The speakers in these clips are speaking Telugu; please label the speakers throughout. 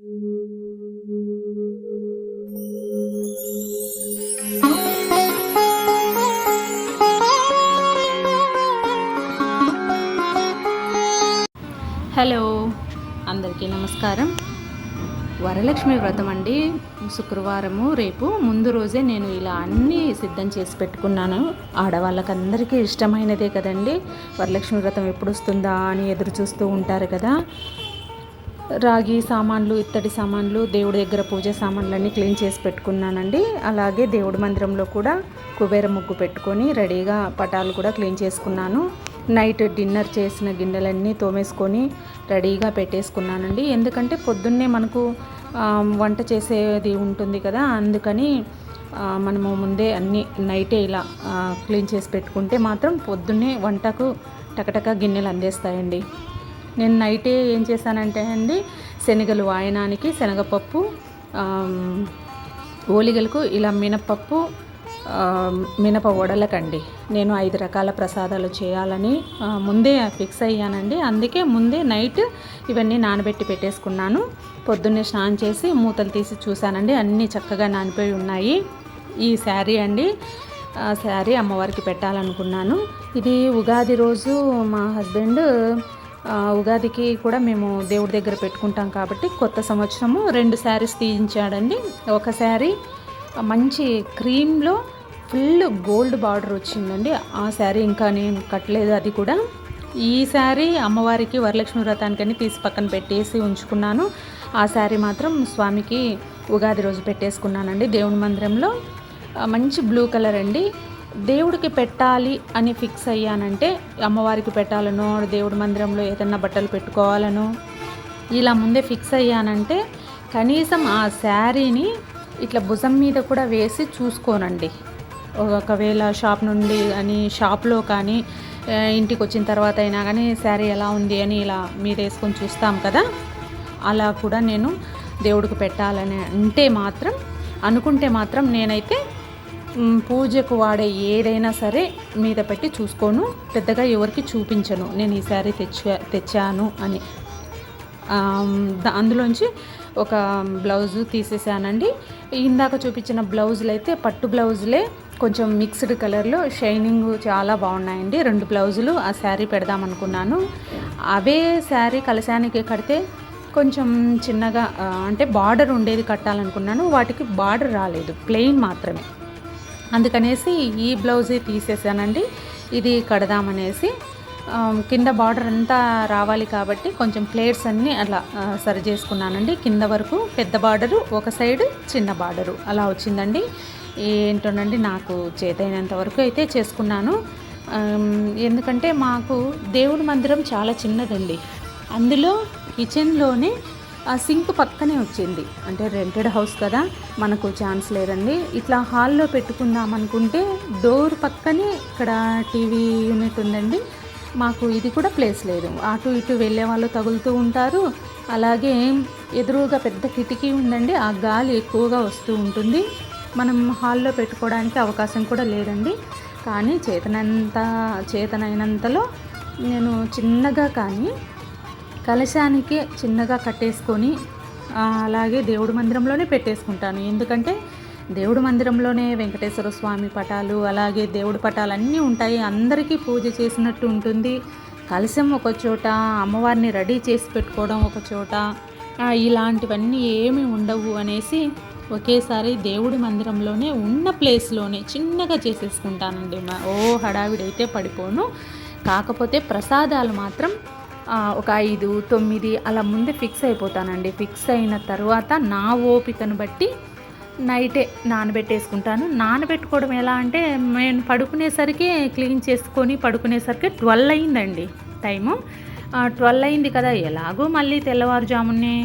Speaker 1: హలో, అందరికీ నమస్కారం. వరలక్ష్మి వ్రతం అండి. శుక్రవారము రేపు ముందు రోజే నేను ఇలా అన్నీ సిద్ధం చేసి పెట్టుకున్నాను. ఆడవాళ్ళకందరికీ ఇష్టమైనదే కదండి. వరలక్ష్మి వ్రతం ఎప్పుడు వస్తుందా అని ఎదురు చూస్తూ ఉంటారు కదా. రాగి సామాన్లు, ఇత్తడి సామాన్లు, దేవుడి దగ్గర పూజ సామాన్లన్నీ క్లీన్ చేసి పెట్టుకున్నానండి. అలాగే దేవుడి మందిరంలో కూడా కుబేర ముగ్గు పెట్టుకొని రెడీగా పటాలు కూడా క్లీన్ చేసుకున్నాను. నైట్ డిన్నర్ చేసిన గిన్నెలన్నీ తోమేసుకొని రెడీగా పెట్టేసుకున్నానండి. ఎందుకంటే పొద్దున్నే మనకు వంట చేసేది ఉంటుంది కదా, అందుకని మనము ముందే అన్నీ నైటే ఇలా క్లీన్ చేసి పెట్టుకుంటే మాత్రం పొద్దున్నే వంటకు టకటక గిన్నెలు అందేస్తాయండి. నేను నైటే ఏం చేశానంటే అండి, శనగలు వాయనానికి శనగపప్పు, ఓలిగలకు ఇలా మినపప్పు, మినప వడలకండి నేను 5 రకాల ప్రసాదాలు చేయాలని ముందే ఫిక్స్ అయ్యానండి. అందుకే ముందే నైట్ ఇవన్నీ నానబెట్టి పెట్టేసుకున్నాను. పొద్దున్నే స్నానం చేసి మూతలు తీసి చూశానండి, అన్నీ చక్కగా నానిపోయి ఉన్నాయి. ఈ శారీ అండి, శారీ అమ్మవారికి పెట్టాలనుకున్నాను. ఇది ఉగాది రోజు మా హస్బెండ్ ఉగాదికి కూడా మేము దేవుడి దగ్గర పెట్టుకుంటాం కాబట్టి కొత్త సంవత్సరము 2 శారీస్ తీయించాడండి. ఒక శారీ మంచి క్రీమ్లో ఫుల్ గోల్డ్ బార్డర్ వచ్చిందండి. ఆ శారీ ఇంకా నేను కట్టలేదు. అది కూడా ఈ శారీ అమ్మవారికి వరలక్ష్మి వ్రతానికని తీసి పక్కన పెట్టేసి ఉంచుకున్నాను. ఆ శారీ మాత్రం స్వామికి ఉగాది రోజు పెట్టేసుకున్నానండి. దేవుడి మందిరంలో మంచి బ్లూ కలర్ అండి. దేవుడికి పెట్టాలి అని ఫిక్స్ అయ్యానంటే, అమ్మవారికి పెట్టాలనో దేవుడి మందిరంలో ఏదన్నా బట్టలు పెట్టుకోవాలనో ఇలా ముందే ఫిక్స్ అయ్యానంటే కనీసం ఆ శారీని ఇట్లా భుజం మీద కూడా వేసి చూసుకోనండి. ఒకవేళ షాప్ నుండి కానీ షాప్లో కానీ ఇంటికి వచ్చిన తర్వాత అయినా కానీ శారీ ఎలా ఉంది అని ఇలా మీద వేసుకొని చూస్తాం కదా, అలా కూడా నేను దేవుడికి పెట్టాలని అనుకుంటే మాత్రం నేనైతే పూజకు వాడే ఏదైనా సరే మీద పెట్టి చూసుకోను. పెద్దగా ఎవరికి చూపించను నేను ఈ శారీ తెచ్చాను అని. అందులోంచి ఒక బ్లౌజు తీసేసానండి. ఇందాక చూపించిన బ్లౌజులు అయితే పట్టు బ్లౌజులే, కొంచెం మిక్స్డ్ కలర్లో షైనింగ్ చాలా బాగున్నాయండి. 2 బ్లౌజులు ఆ శారీ పెడదామనుకున్నాను. అవే శారీ కలశానికి కడితే కొంచెం చిన్నగా అంటే బార్డర్ ఉండేది కట్టాలనుకున్నాను. వాటికి బార్డర్ రాలేదు, ప్లెయిన్ మాత్రమే. అందుకనేసి ఈ బ్లౌజే తీసేసానండి. ఇది కడదామనేసి కింద బార్డర్ అంతా రావాలి కాబట్టి కొంచెం ప్లేట్స్ అన్నీ అలా సరి చేసుకున్నానండి. కింద వరకు పెద్ద బార్డరు, ఒక సైడ్ చిన్న బార్డరు అలా వచ్చిందండి. ఏంటోనండి, నాకు చేతైనంత వరకు అయితే చేసుకున్నాను. ఎందుకంటే మాకు దేవుడి మందిరం చాలా చిన్నదండి. అందులో కిచెన్లోనే ఆ సింక్ పక్కనే వచ్చింది. అంటే రెంటెడ్ హౌస్ కదా, మనకు ఛాన్స్ లేదండి. ఇట్లా హాల్లో పెట్టుకుందాం అనుకుంటే డోర్ పక్కనే ఇక్కడ టీవీ యూనిట్ ఉందండి. మాకు ఇది కూడా ప్లేస్ లేదు. అటు ఇటు వెళ్ళే వాళ్ళు తగులుతూ ఉంటారు. అలాగే ఎదురుగా పెద్ద కిటికీ ఉందండి, ఆ గాలి ఎక్కువగా వస్తూ ఉంటుంది. మనం హాల్లో పెట్టుకోవడానికి అవకాశం కూడా లేదండి. కానీ చేతనైనంతలో నేను చిన్నగా కానీ కలశానికి చిన్నగా కట్టేసుకొని అలాగే దేవుడి మందిరంలోనే పెట్టేసుకుంటాను. ఎందుకంటే దేవుడి మందిరంలోనే వెంకటేశ్వర స్వామి పటాలు, అలాగే దేవుడి పటాలు అన్నీ ఉంటాయి. అందరికీ పూజ చేసినట్టు ఉంటుంది. కలశం ఒక చోట, అమ్మవారిని రెడీ చేసి పెట్టుకోవడం ఒక చోట, ఇలాంటివన్నీ ఏమీ ఉండవు అనేసి ఒకేసారి దేవుడి మందిరంలోనే ఉన్న ప్లేస్లోనే చిన్నగా చేసేసుకుంటానండి. హడావిడైతే పడిపోను. కాకపోతే ప్రసాదాలు మాత్రం ఒక 5, 9 అలా ముందే ఫిక్స్ అయిపోతానండి. ఫిక్స్ అయిన తర్వాత నా ఓపికను బట్టి నైటే నానబెట్టేసుకుంటాను. నానబెట్టుకోవడం ఎలా అంటే, నేను పడుకునేసరికి క్లీన్ చేసుకొని పడుకునేసరికి 12 అయిందండి టైము. 12 అయింది కదా, ఎలాగో మళ్ళీ తెల్లవారుజామునే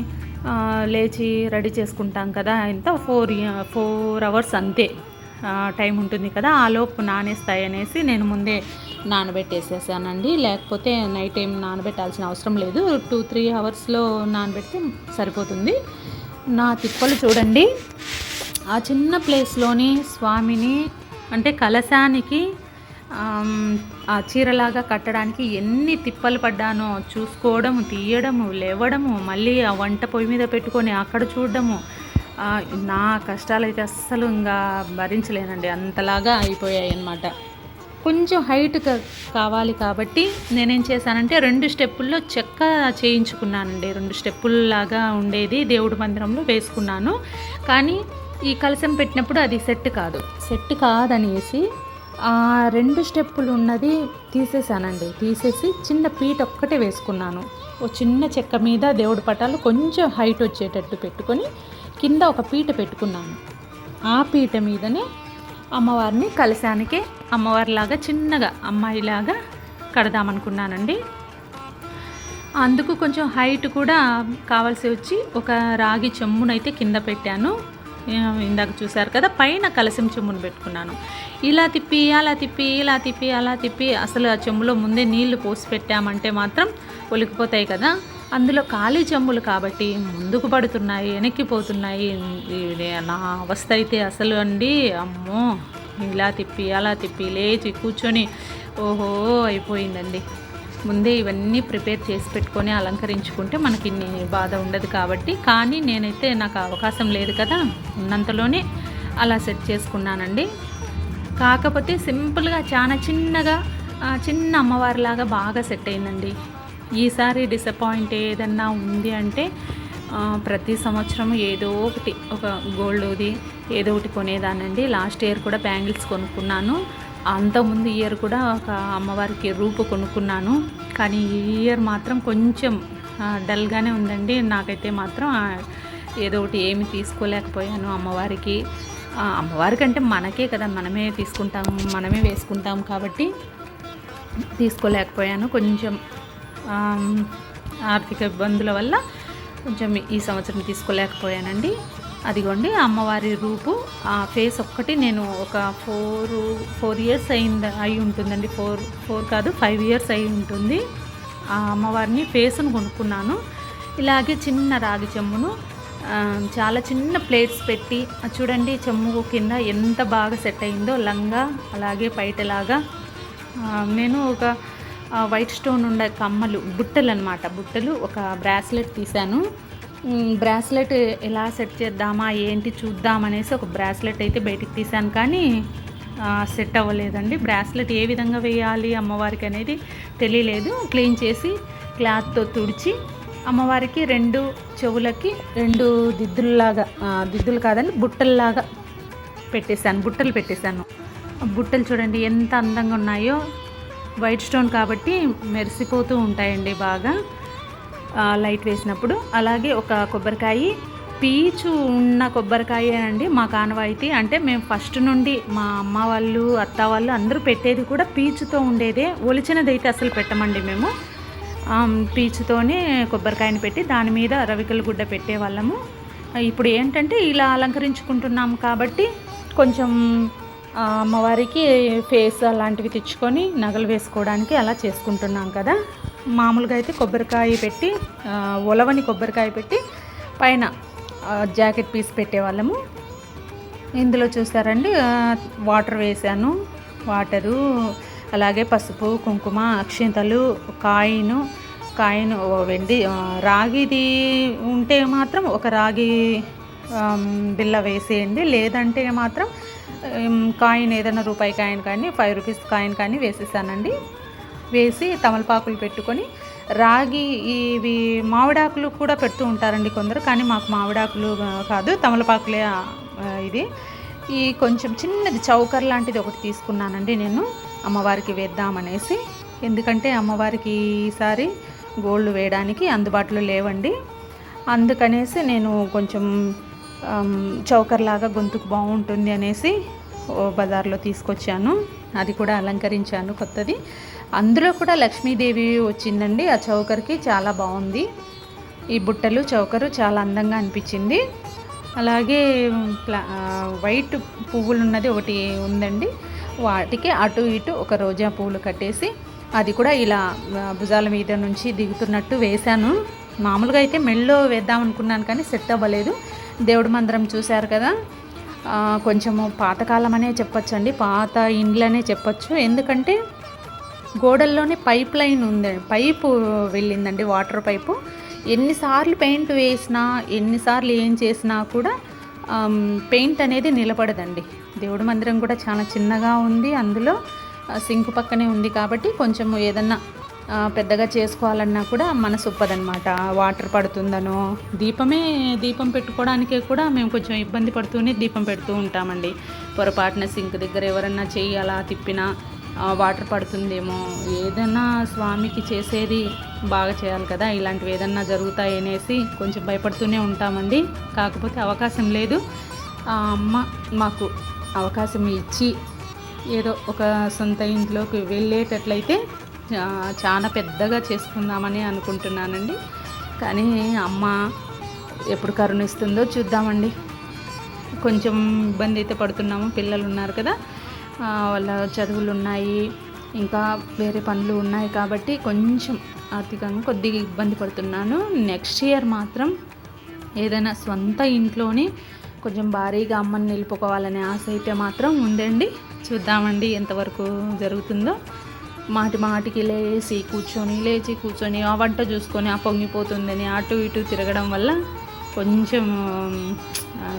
Speaker 1: లేచి రెడీ చేసుకుంటాం కదా, ఎంత 4 అవర్స్ అంతే టైం ఉంటుంది కదా, ఆలోపు నానేస్తాయి అనేసి నేను ముందే నానబెట్టేసేసానండి. లేకపోతే నైట్ టైం నానబెట్టాల్సిన అవసరం లేదు. 2-3 అవర్స్లో నానబెడితే సరిపోతుంది. నా తిప్పలు చూడండి. ఆ చిన్న ప్లేస్లోని స్వామిని అంటే కలశానికి ఆ చీరలాగా కట్టడానికి ఎన్ని తిప్పలు పడ్డానో, చూసుకోవడము, తీయడము, లేవడము, మళ్ళీ ఆ వంట పొయ్యి మీద పెట్టుకొని అక్కడ చూడడము. నా కష్టాలైతే అస్సలు ఇంకా భరించలేనండి, అంతలాగా అయిపోయాయి అన్నమాట. కొంచెం హైట్ కావాలి కాబట్టి నేనేం చేశానంటే 2 స్టెప్పుల్లో చెక్క చేయించుకున్నానండి. 2 స్టెప్పుల్లాగా ఉండేది దేవుడి మందిరంలో వేసుకున్నాను. కానీ ఈ కలశం పెట్టినప్పుడు అది సెట్ కాదనేసి 2 స్టెప్పులు ఉన్నది తీసేసానండి. తీసేసి చిన్న పీట ఒక్కటే వేసుకున్నాను. ఓ చిన్న చెక్క మీద దేవుడి పటాలు కొంచెం హైట్ వచ్చేటట్టు పెట్టుకొని కింద ఒక పీట పెట్టుకున్నాను. ఆ పీట మీదనే అమ్మవారిని కలశానికి అమ్మవారిలాగా చిన్నగా అమ్మాయిలాగా కడదామనుకున్నానండి. అందుకు కొంచెం హైట్ కూడా కావాల్సి వచ్చి ఒక రాగి చెమ్మునైతే కింద పెట్టాను. ఇందాక చూశారు కదా, పైన కలశం చెమ్మును పెట్టుకున్నాను. ఇలా తిప్పి అలా తిప్పి అసలు ఆ చెమ్ములో ముందే నీళ్లు పోసి పెట్టామంటే మాత్రం ఒలికిపోతాయి కదా. అందులో ఖాళీ చెమ్ములు కాబట్టి ముందుకు పడుతున్నాయి, వెనక్కిపోతున్నాయి. నా అవస్థ అయితే అసలు అండి, అమ్మో, అలా తిప్పి లేచి కూర్చొని ఓహో అయిపోయిందండి. ముందే ఇవన్నీ ప్రిపేర్ చేసి పెట్టుకొని అలంకరించుకుంటే మనకి ఇన్ని బాధ ఉండదు కాబట్టి. కానీ నేనైతే నాకు అవకాశం లేదు కదా, ఉన్నంతలోనే అలా సెట్ చేసుకున్నానండి. కాకపోతే సింపుల్గా చాలా చిన్నగా చిన్న అమ్మవారిలాగా బాగా సెట్ అయిందండి. ఈసారి డిసప్పాయింట్ ఏదన్నా ఉంది అంటే ప్రతి సంవత్సరం ఏదో ఒకటి ఒక గోల్డ్ది ఏదో ఒకటి కొనేదానండి. లాస్ట్ ఇయర్ కూడా బ్యాంగిల్స్ కొనుక్కున్నాను. అంతకుముందు ఇయర్ కూడా ఒక అమ్మవారికి రూపు కొనుక్కున్నాను. కానీ ఈ ఇయర్ మాత్రం కొంచెం డల్గానే ఉందండి. నాకైతే మాత్రం ఏదో ఒకటి ఏమి తీసుకోలేకపోయాను అమ్మవారికి. అమ్మవారికంటే మనకే కదా, మనమే తీసుకుంటాము, మనమే వేసుకుంటాం కాబట్టి తీసుకోలేకపోయాను. కొంచెం ఆర్థిక ఇబ్బందుల వల్ల కొంచెం ఈ సంవత్సరం తీసుకోలేకపోయానండి. అదిగోండి అమ్మవారి రూపు. ఆ ఫేస్ ఒక్కటి నేను ఒక 4 ఇయర్స్ అయి ఉంటుందండి. 4 కాదు 5 ఇయర్స్ అయి ఉంటుంది. ఆ అమ్మవారిని ఫేస్ను కొనుక్కున్నాను. ఇలాగే చిన్న రాగి చెమ్మును చాలా చిన్న ప్లేట్స్ పెట్టి చూడండి, చెమ్ము కింద ఎంత బాగా సెట్ అయిందో లంగా, అలాగే పైటలాగా. నేను ఒక వైట్ స్టోన్ ఉండే కమ్మలు, బుట్టలు అనమాట, బుట్టలు, ఒక బ్రాస్లెట్ తీశాను. బ్రాస్లెట్ ఎలా సెట్ చేద్దామా ఏంటి చూద్దామనేసి ఒక బ్రాస్లెట్ అయితే బయటికి తీశాను. కానీ సెట్ అవ్వలేదండి. బ్రాస్లెట్ ఏ విధంగా వేయాలి అమ్మవారికి అనేది తెలియలేదు. క్లీన్ చేసి క్లాత్తో తుడిచి అమ్మవారికి 2 చెవులకి 2 దిద్దుల్లాగా, దిద్దులు కాదండి బుట్టల్లాగా బుట్టలు పెట్టేశాను. బుట్టలు చూడండి ఎంత అందంగా ఉన్నాయో. వైట్ స్టోన్ కాబట్టి మెరిసిపోతూ ఉంటాయండి బాగా లైట్ వేసినప్పుడు. అలాగే ఒక కొబ్బరికాయ, పీచు ఉన్న కొబ్బరికాయ అండి మా కానవాయితీ. అంటే మేము ఫస్ట్ నుండి మా అమ్మ వాళ్ళు, అత్త వాళ్ళు అందరూ పెట్టేది కూడా పీచుతో ఉండేదే. ఒలిచినది అయితే అసలు పెట్టమండి మేము. పీచుతోనే కొబ్బరికాయని పెట్టి దాని మీద రవికల గుడ్డ పెట్టేవాళ్ళము. ఇప్పుడు ఏంటంటే ఇలా అలంకరించుకుంటున్నాము కాబట్టి కొంచెం అమ్మవారికి ఫేస్ అలాంటివి తెచ్చుకొని నగలు వేసుకోవడానికి అలా చేసుకుంటున్నాం కదా. మామూలుగా అయితే కొబ్బరికాయ పెట్టి, ఉలవని కొబ్బరికాయ పెట్టి పైన జాకెట్ పీస్ పెట్టేవాళ్ళము. ఇందులో చూసారండి వాటర్ వేసాను. వాటరు, అలాగే పసుపు, కుంకుమ, అక్షింతలు, కాయిను వెండి, రాగిది ఉంటే మాత్రం ఒక రాగి బిల్ల వేసేయండి. లేదంటే మాత్రం కాయిన్ ఏదైనా రూపాయి కాయిన్ కానీ 5 రూపీస్ కాయిన్ కానీ వేసేసానండి. వేసి తమలపాకులు పెట్టుకొని రాగి ఇవి మామిడాకులు కూడా పెడుతూ ఉంటారండి కొందరు. కానీ మాకు మామిడాకులు కాదు, తమలపాకులే ఇది. ఈ కొంచెం చిన్నది చౌకర్ లాంటిది ఒకటి తీసుకున్నానండి నేను అమ్మవారికి వేద్దామనేసి. ఎందుకంటే అమ్మవారికి ఈసారి గోల్డ్ వేయడానికి అందుబాటులో లేవండి. అందుకనేసి నేను కొంచెం చౌకర్ లాగా గొంతుకు బాగుంటుంది అనేసి బజార్లో తీసుకొచ్చాను. అది కూడా అలంకరించాను కొత్తది. అందులో కూడా లక్ష్మీదేవి వచ్చిందండి. ఆ చౌకర్కి చాలా బాగుంది. ఈ బుట్టలు చౌకరు చాలా అందంగా అనిపించింది. అలాగే వైట్ పువ్వులు ఉన్నది ఒకటి ఉందండి. వాటికి అటు ఇటు ఒక రోజా పువ్వులు కట్టేసి అది కూడా ఇలా భుజాల మీద నుంచి దిగుతున్నట్టు వేశాను. మామూలుగా అయితే మెళ్ళో వేద్దాం అనుకున్నాను కానీ సెట్ అవ్వలేదు. దేవుడి మందిరం చూశారు కదా, కొంచెము పాతకాలం అనే చెప్పొచ్చండి, పాత ఇండ్లనే చెప్పొచ్చు. ఎందుకంటే గోడల్లోనే పైప్ లైన్ ఉంది, పైపు వెళ్ళిందండి, వాటర్ పైపు. ఎన్నిసార్లు పెయింట్ వేసినా, ఎన్నిసార్లు ఏం చేసినా కూడా పెయింట్ అనేది నిలబడదండి. దేవుడి మందిరం కూడా చాలా చిన్నగా ఉంది, అందులో సింక్ పక్కనే ఉంది కాబట్టి కొంచెం ఏదన్నా పెద్దగా చేసుకోవాలన్నా కూడా మనసు ఒప్పదనమాట. వాటర్ పడుతుందనో, దీపం పెట్టుకోవడానికే కూడా మేము కొంచెం ఇబ్బంది పడుతూనే దీపం పెడుతూ ఉంటామండి. పొరపాటున సింక్ దగ్గర ఎవరన్నా చెయ్యి అలా తిప్పినా వాటర్ పడుతుందేమో, ఏదైనా స్వామికి చేసేది బాగా చేయాలి కదా, ఇలాంటివి ఏదన్నా జరుగుతాయనేసి కొంచెం భయపడుతూనే ఉంటామండి. కాకపోతే అవకాశం లేదు. అమ్మ మాకు అవకాశం ఇచ్చి ఏదో ఒక సొంత ఇంట్లోకి వెళ్ళేటట్లయితే చాలా పెద్దగా చేసుకుందామని అనుకుంటున్నానండి. కానీ అమ్మ ఎప్పుడు కరుణిస్తుందో చూద్దామండి. కొంచెం ఇబ్బంది అయితే పడుతున్నాము, పిల్లలు ఉన్నారు కదా, వాళ్ళ చదువులు ఉన్నాయి, ఇంకా వేరే పనులు ఉన్నాయి కాబట్టి కొంచెం ఆర్థికంగా కొద్దిగా ఇబ్బంది పడుతున్నాను. నెక్స్ట్ ఇయర్ మాత్రం ఏదైనా సొంత ఇంట్లోని కొంచెం భారీగా అమ్మని నిలుపుకోవాలనే ఆశ అయితే మాత్రం ఉందండి. చూద్దామండి ఎంతవరకు జరుగుతుందో. మాటికి లేచి కూర్చొని ఆ వంట చూసుకొని ఆ పొంగిపోతుందని అటు ఇటు తిరగడం వల్ల కొంచెం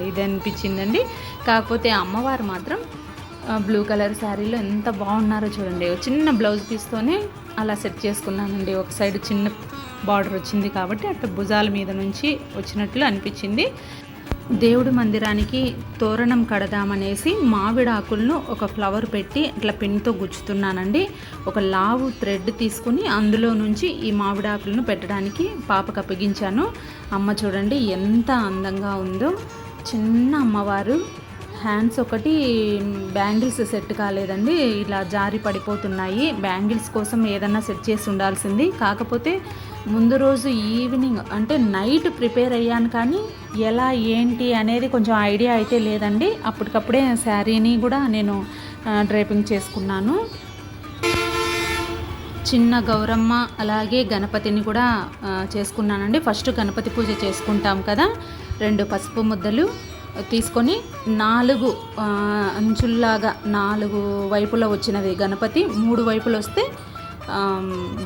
Speaker 1: ఇది అనిపించిందండి. కాకపోతే అమ్మవారు మాత్రం బ్లూ కలర్ శారీలో ఎంత బాగున్నారో చూడండి. చిన్న బ్లౌజ్ పీస్తోనే అలా సెట్ చేసుకున్నానండి. ఒక సైడ్ చిన్న బార్డర్ వచ్చింది కాబట్టి అట్లా భుజాల మీద నుంచి వచ్చినట్లు అనిపించింది. దేవుడి మందిరానికి తోరణం కడదామనేసి మామిడాకులను ఒక ఫ్లవర్ పెట్టి అట్లా పిన్తో గుచ్చుతున్నానండి. ఒక లావు థ్రెడ్ తీసుకుని అందులో నుంచి ఈ మామిడాకులను పెట్టడానికి పాపకు అప్పగించాను. అమ్మ చూడండి ఎంత అందంగా ఉందో. చిన్న అమ్మవారు, హ్యాండ్స్ ఒకటి బ్యాంగిల్స్ సెట్ కాలేదండి, ఇలా జారి పడిపోతున్నాయి. బ్యాంగిల్స్ కోసం ఏదన్నా సెట్ చేసి ఉండాల్సింది. కాకపోతే ముందు రోజు ఈవినింగ్ అంటే నైట్ ప్రిపేర్ అయ్యాను, కానీ ఎలా ఏంటి అనేది కొంచెం ఐడియా అయితే లేదండి. అప్పటికప్పుడే శారీని కూడా నేను డ్రైపింగ్ చేసుకున్నాను. చిన్న గౌరమ్మ అలాగే గణపతిని కూడా చేసుకున్నానండి. ఫస్ట్ గణపతి పూజ చేసుకుంటాం కదా, 2 పసుపు ముద్దలు తీసుకొని 4 అంచుల్లాగా 4 వైపులా వచ్చినది గణపతి, 3 వైపులు వస్తే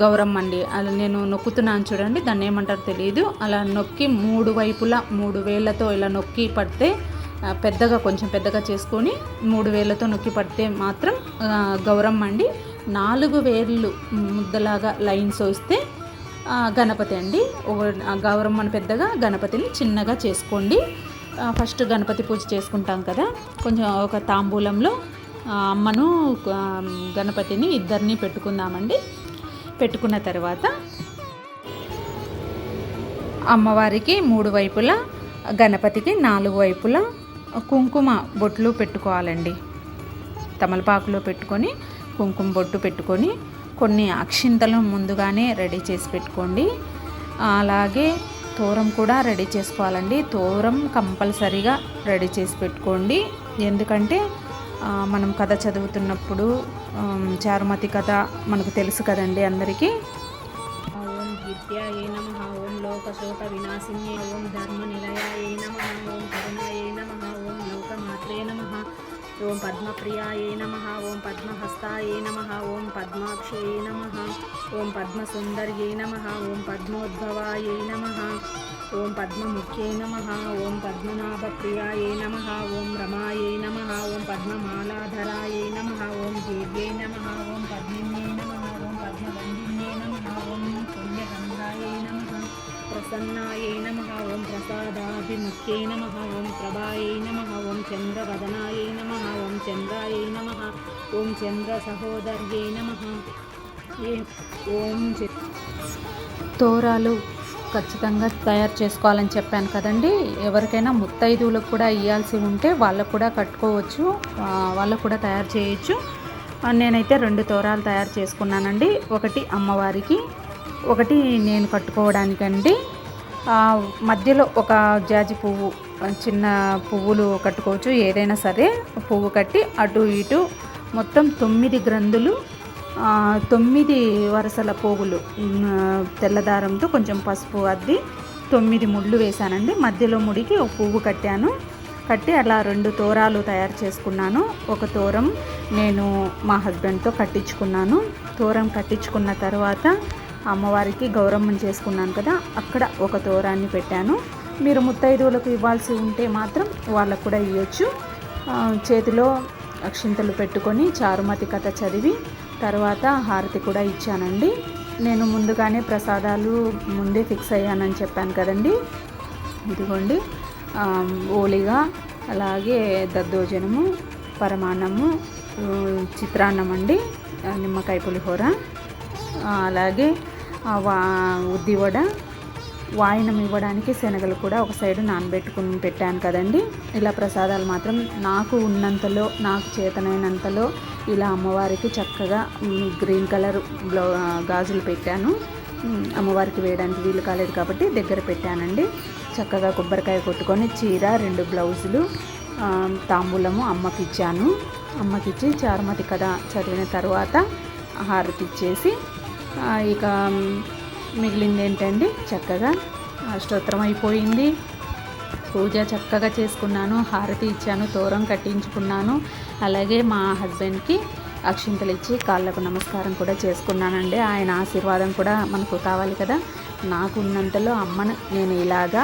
Speaker 1: గౌరమ్మ అండి. అలా నేను నొక్కుతున్నాను చూడండి, దాన్ని ఏమంటారో తెలియదు. అలా నొక్కి 3 వైపులా 3 వేళ్ళతో ఇలా నొక్కి పడితే కొంచెం పెద్దగా చేసుకొని 3 వేళ్ళతో నొక్కి పడితే మాత్రం గౌరమ్మ అండి. 4 వేళ్ళు ముద్దలాగా లైన్స్ వస్తే గణపతి అండి. గౌరమ్మని పెద్దగా, గణపతిని చిన్నగా చేసుకోండి. ఫస్ట్ గణపతి పూజ చేసుకుంటాం కదా, కొంచెం ఒక తాంబూలంలో అమ్మను గణపతిని ఇద్దరిని పెట్టుకుందామండి. పెట్టుకున్న తర్వాత అమ్మవారికి 3 వైపులా, గణపతికి 4 వైపులా కుంకుమ బొట్లు పెట్టుకోవాలండి. తమలపాకులో పెట్టుకొని కుంకుమ బొట్టు పెట్టుకొని కొన్ని అక్షింతలు ముందుగానే రెడీ చేసి పెట్టుకోండి. అలాగే తోరం కూడా రెడీ చేసుకోవాలండి. తోరం కంపల్సరీగా రెడీ చేసి పెట్టుకోండి. ఎందుకంటే మనం కథ చదువుతున్నప్పుడు చారుమతి కథ మనకు తెలుసు కదండి అందరికీ. ఓం విద్యాయే నమః, ఓం లోకశోక వినాశిన్యే, ఓం ధర్మ నిలయాయే నమః, ఓం కరుణాయే నమః, ఓం లోకమాత్రే నమః, ఓం పద్మప్రియాయే నమః, ఓం పద్మహస్తాయే నమః, ఓం పద్మాక్షయే నమః, ఓం పద్మసుందర్యే నమః, ఓం పద్మోద్భవాయే నమః, ఓం పద్మముఖ్యే నమః, ఓం పద్మనాభప్రియాయే నమః, ఓం రమాయే నమః, ఓం పద్మమాలాధరాయే నమః, ఓం దేవ్యై నమః, ఓం పద్మిన్యై నమః, ఓం పద్మగంధిన్యై నమః, ఓం పుణ్యగంధాయే నమః, ప్రసన్నాయే నమః, ఓం ప్రసాదాభిముఖ్యై నమః, ఓం ప్రభాయై నమః, ఓం చంద్రవదనాయై నమః, ఓం చంద్రాయై నమః, ఓం చంద్ర సహోదర్యై నమః. ఓం తోరాలు ఖచ్చితంగా తయారు చేసుకోవాలని చెప్పాను కదండి. ఎవరికైనా ముత్తైదువులకు కూడా ఇవ్వాల్సి ఉంటే వాళ్ళకు కూడా కట్టుకోవచ్చు, వాళ్ళకు కూడా తయారు చేయొచ్చు. నేనైతే 2 తోరాలు తయారు చేసుకున్నానండి. ఒకటి అమ్మవారికి, ఒకటి నేను కట్టుకోవడానికండి. మధ్యలో ఒక జాజి పువ్వు, చిన్న పువ్వులు కట్టుకోవచ్చు, ఏదైనా సరే పువ్వు కట్టి అటు ఇటు మొత్తం 9 గ్రంథులు, 9 వరుసల పోగులు తెల్లదారంతో కొంచెం పసుపు అద్ది 9 ముళ్ళు వేశానండి. మధ్యలో ముడికి ఒక పువ్వు కట్టాను. కట్టి అలా 2 తోరాలు తయారు చేసుకున్నాను. ఒక తోరం నేను మా హస్బెండ్తో కట్టించుకున్నాను. తోరం కట్టించుకున్న తర్వాత అమ్మవారికి గౌరమ్మని చేసుకున్నాను కదా, అక్కడ ఒక తోరాన్ని పెట్టాను. మీరు ముత్తైదువులకు ఇవ్వాల్సి ఉంటే మాత్రం వాళ్ళకు కూడా ఇవ్వచ్చు. చేతిలో అక్షింతలు పెట్టుకొని చారుమతి కథ చదివి తర్వాత హారతి కూడా ఇచ్చానండి. నేను ముందుగానే ప్రసాదాలు ముందే ఫిక్స్ అయ్యానని చెప్పాను కదండి. ఇదిగోండి ఓలిగా, అలాగే దద్దోజనము, పరమాన్నము, చిత్రాన్నం అండి, నిమ్మకాయ పులిహోర, అలాగే ఉద్దివడ, వాయినం ఇవ్వడానికి శనగలు కూడా ఒక సైడు నానబెట్టుకుని పెట్టాను కదండి. ఇలా ప్రసాదాలు మాత్రం నాకు ఉన్నంతలో, నాకు చేతనైనంతలో ఇలా అమ్మవారికి చక్కగా గ్రీన్ కలర్ గాజులు పెట్టాను. అమ్మవారికి వేయడానికి వీలు కాలేదు కాబట్టి దగ్గర పెట్టానండి. చక్కగా కొబ్బరికాయ కొట్టుకొని చీర, 2 బ్లౌజులు, తాంబూలము అమ్మకి ఇచ్చాను. అమ్మకిచ్చి చారుమతి కథ చదివిన తర్వాత హారతి ఇచ్చేసి ఇక మిగిలింది ఏంటండి, చక్కగా అష్టోత్తరం అయిపోయింది. పూజ చక్కగా చేసుకున్నాను, హారతి ఇచ్చాను, తోరం కట్టించుకున్నాను. అలాగే మా హస్బెండ్కి అక్షింతలు ఇచ్చి కాళ్ళకు నమస్కారం కూడా చేసుకున్నానండి. ఆయన ఆశీర్వాదం కూడా మనకు కావాలి కదా. నాకు ఉన్నంతలో అమ్మను నేను ఇలాగా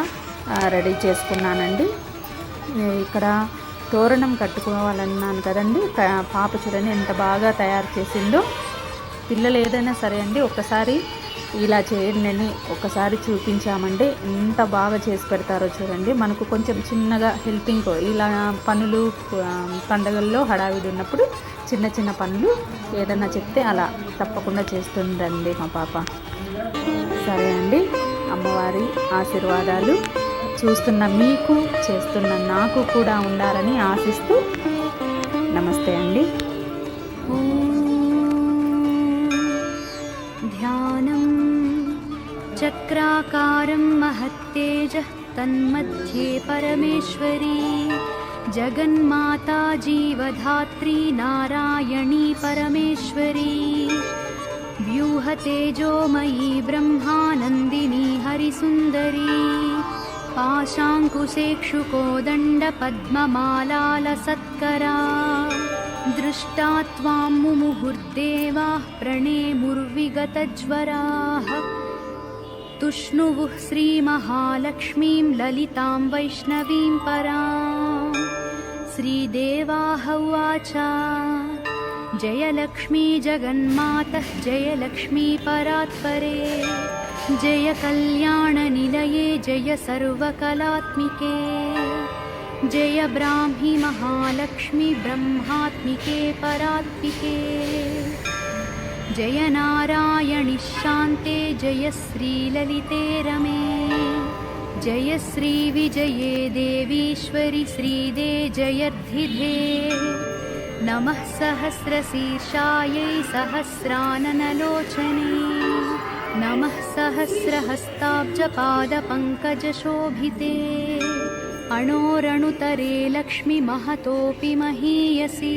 Speaker 1: రెడీ చేసుకున్నానండి. ఇక్కడ తోరణం కట్టుకోవాలన్నాను కదండి. పాప చూడండి ఎంత బాగా తయారు చేసిందో. పిల్లలు ఏదైనా సరే అండి, ఒక్కసారి ఇలా చేయండి ఒక్కసారి చూపించామంటే ఎంత బాగా చేసి పెడతారో చూడండి. మనకు కొంచెం చిన్నగా హెల్పింగ్, ఇలా పనులు పండగల్లో హడావిడి ఉన్నప్పుడు చిన్న చిన్న పనులు ఏదన్నా చెప్తే అలా తప్పకుండా చేస్తుందండి మా పాప. సరే అండి, అమ్మవారి ఆశీర్వాదాలు చూస్తున్న మీకు, చేస్తున్న నాకు కూడా ఉండాలని ఆశిస్తూ నమస్తే అండి.
Speaker 2: ध्यानं चक्राकारं महत्तेजः तन्मध्ये परमेश्वरी जगन्माता जीवधात्री नारायणी परमेश्वरी व्यूहतेजोमयी ब्रह्मानन्दिनी हरिसुन्दरी पाशाङ्कुशेक्षुकोदण्डपद्ममालालसत्करा दृष्टा त्वां मुमुहुर्देवाः प्रणेमुर्विगतज्वराः तुष्णुवुः श्रीमहालक्ष्मीं ललितां वैष्णवीं परां। श्रीदेवाः उवाच जयलक्ष्मी जगन्मातः जयलक्ष्मी परात्परे जय कल्याणनिलये जय सर्वकलात्मिके जय ब्राह्मी महालक्ष्मी ब्रह्मात्मिके परात्मिके जय नारायणि शान्ते जय श्रीललिते रमे जय श्रीविजये देवीश्वरि श्रीदे जयर्धिधे नमः सहस्रशीर्षायै सहस्राननलोचने नमः सहस्रहस्ताब्जपादपङ्कजशोभिते अणोरणुतरे लक्ष्मी महतोऽपि महीयसी